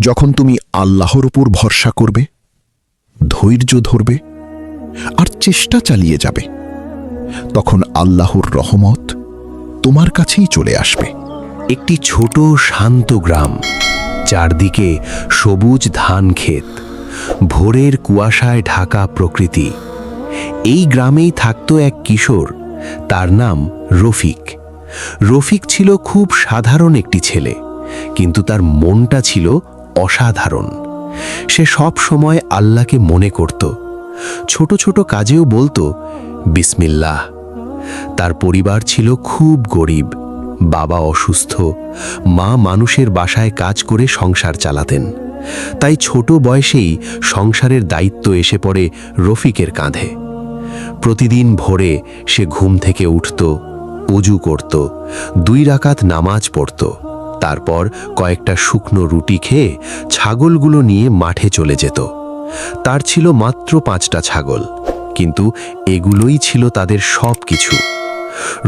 যখন তুমি আল্লাহর উপর ভরসা করবে, ধৈর্য ধরবে আর চেষ্টা চালিয়ে যাবে, তখন আল্লাহর রহমত তোমার কাছেই চলে আসবে। একটি ছোট শান্ত গ্রাম, চারদিকে সবুজ ধান ক্ষেত, ভোরের কুয়াশায় ঢাকা প্রকৃতি। এই গ্রামেই থাকত এক কিশোর, তার নাম রফিক। রফিক ছিল খুব সাধারণ একটি ছেলে, কিন্তু তার মনটা ছিল অসাধারণ। সে সব সময় আল্লাহকে মনে করত, ছোট ছোট কাজেও বলতো বিসমিল্লাহ। তার পরিবার ছিল খুব গরিব, বাবা অসুস্থ, মা মানুষের বাসায় কাজ করে সংসার চালাতেন। তাই ছোট বয়সেই সংসারের দায়িত্ব এসে পড়ে রফিকের কাঁধে। প্রতিদিন ভোরে সে ঘুম থেকে উঠত, অজু করত, 2 রাকাত নামাজ পড়ত, তারপর কয়েকটা শুকনো রুটি খেয়ে ছাগলগুলো নিয়ে মাঠে চলে যেত। তার ছিল মাত্র 5টা ছাগল, কিন্তু এগুলোই ছিল তাদের সব কিছু।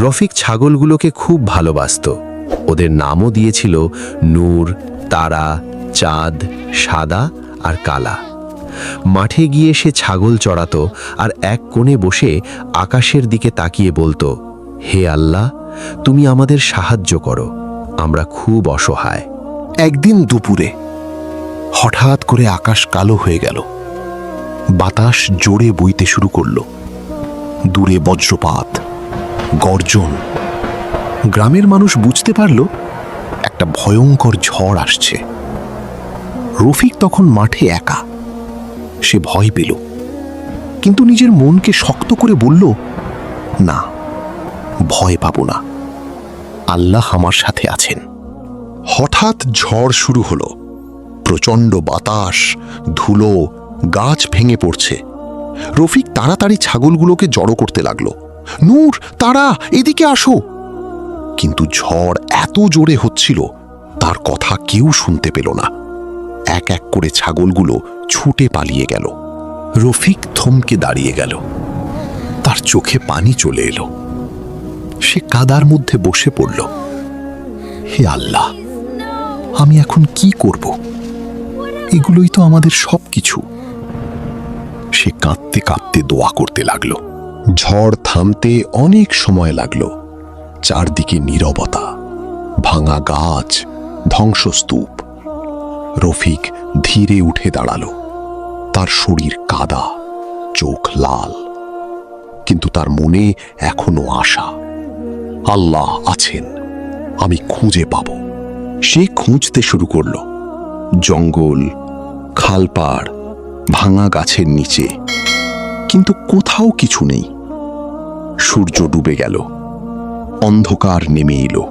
রফিক ছাগলগুলোকে খুব ভালোবাসত। ওদের নামও দিয়েছিল নূর, তারা, চাঁদ, সাদা আর কালা। মাঠে গিয়ে সে ছাগল চড়াতো আর এক কোণে বসে আকাশের দিকে তাকিয়ে বলতো, হে আল্লাহ, তুমি আমাদের সাহায্য করো, আমরা খুব অসহায়। একদিন দুপুরে হঠাৎ করে আকাশ কালো হয়ে গেল। বাতাস জোরে বইতে শুরু করল। দূরে বজ্রপাত, গর্জন। গ্রামের মানুষ বুঝতে পারল একটা ভয়ঙ্কর ঝড় আসছে। রফিক তখন মাঠে একা। সে ভয় পেল, কিন্তু নিজের মনকে শক্ত করে বলল, না, ভয় পাবো না, আল্লাহ আমার সাথে আছেন। হঠাৎ ঝড় শুরু হলো। প্রচণ্ড বাতাস, ধুলো, গাছ ভেঙে পড়ছে। রফিক তাড়াতাড়ি ছাগলগুলোকে জড়ো করতে লাগলো। নূর, তারা, এদিকে আসো। কিন্তু ঝড় এত জোরে হচ্ছিল, তার কথা কেউ শুনতে পেল না। এক এক করে ছাগলগুলো ছুটে পালিয়ে গেল। রফিক থমকে দাঁড়িয়ে গেল। তার চোখে পানি চলে এলো। সে কাদার মধ্যে বসে পড়ল। হে আল্লাহ, আমি এখন কি করব? এগুলোই তো আমাদের সব কিছু। সে কাঁদতে কাঁদতে দোয়া করতে লাগলো। ঝড় থামতে অনেক সময় লাগলো। চারদিকে নীরবতা, ভাঙা গাছ, ধ্বংসস্তূপ। রফিক ধীরে উঠে দাঁড়ালো। তার শরীর কাদা, চোখ লাল, কিন্তু তার মনে এখনো আশা। আল্লাহ আছেন, আমি খুঁজে পাব। সে খুঁজতে শুরু করলো। জঙ্গল, খালপাড়, ভাঙা গাছের নিচে, কিন্তু কোথাও কিছু নেই। সূর্য ডুবে গেল, অন্ধকার নেমে এলো।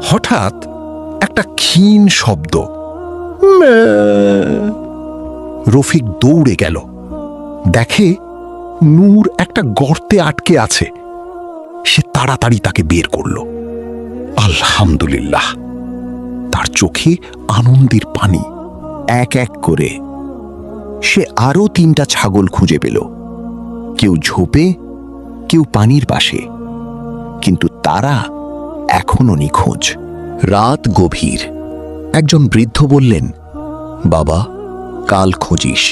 হঠাৎ একটা ক্ষীণ শব্দ। রফিক দৌড়ে গেল। দেখে নূর একটা গর্তে আটকে আছে। সে তাড়াতাড়ি তাকে বের করল। আলহামদুলিল্লাহ। তার চোখে আনন্দের পানি। এক এক করে সে আরো 3টা ছাগল খুঁজে পেল। কেউ ঝোপে, কেউ পানির পাশে, কিন্তু তারা এখনো নিখোঁজ। রাত গভীর। একজন বৃদ্ধ বললেন, বাবা, কাল খুঁজিস।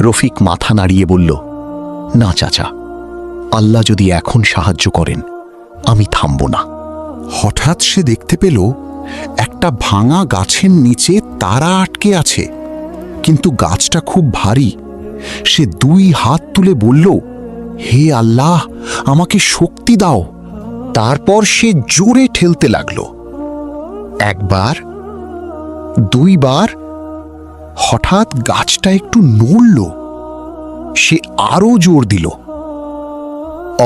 রফিক মাথা নাড়িয়ে বলল, না চাচা, আল্লাহ যদি এখন সাহায্য করেন, আমি থামব না। হঠাৎ সে দেখতে পেল একটা ভাঙা গাছের নিচে তারা আটকে আছে, কিন্তু গাছটা খুব ভারী। সে 2 হাত তুলে বলল, হে আল্লাহ, আমাকে শক্তি দাও। তারপর সে জোরে ঠেলতে লাগলো। 1 বার, 2 বার। হঠাৎ গাছটা একটু নড়ল। সে আরো জোর দিল।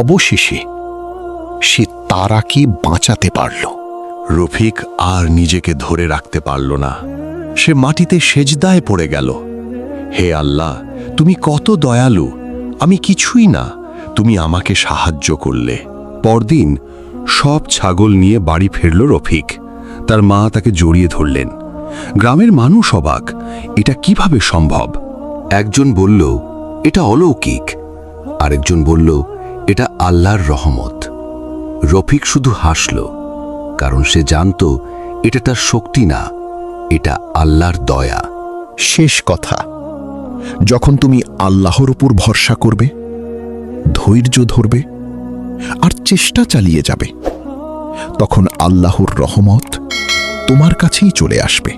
অবশেষে সে তারাকে বাঁচাতে পারল। রফিক আর নিজেকে ধরে রাখতে পারল না। সে মাটিতে সেজদায় পড়ে গেল। হে আল্লাহ, তুমি কত দয়ালু, আমি কিছুই না, তুমি আমাকে সাহায্য করলে। পরদিন সব ছাগল নিয়ে বাড়ি ফিরল রফিক। তার মা তাকে জড়িয়ে ধরলেন। গ্রামের মানুষ অবাক, এটা কিভাবে সম্ভব? একজন বলল, এটা অলৌকিক। আরেকজন বলল, এটা আল্লাহর রহমত। রফিক শুধু হাসল, কারণ সে জানত এটা তার শক্তি না, এটা আল্লাহর দয়া। শেষ কথা, যখন তুমি আল্লাহর উপর ভরসা করবে, ধৈর্য ধরবে আর চেষ্টা চালিয়ে যাবে, তখন আল্লাহর রহমত তোমার কাছেই চলে আসবে।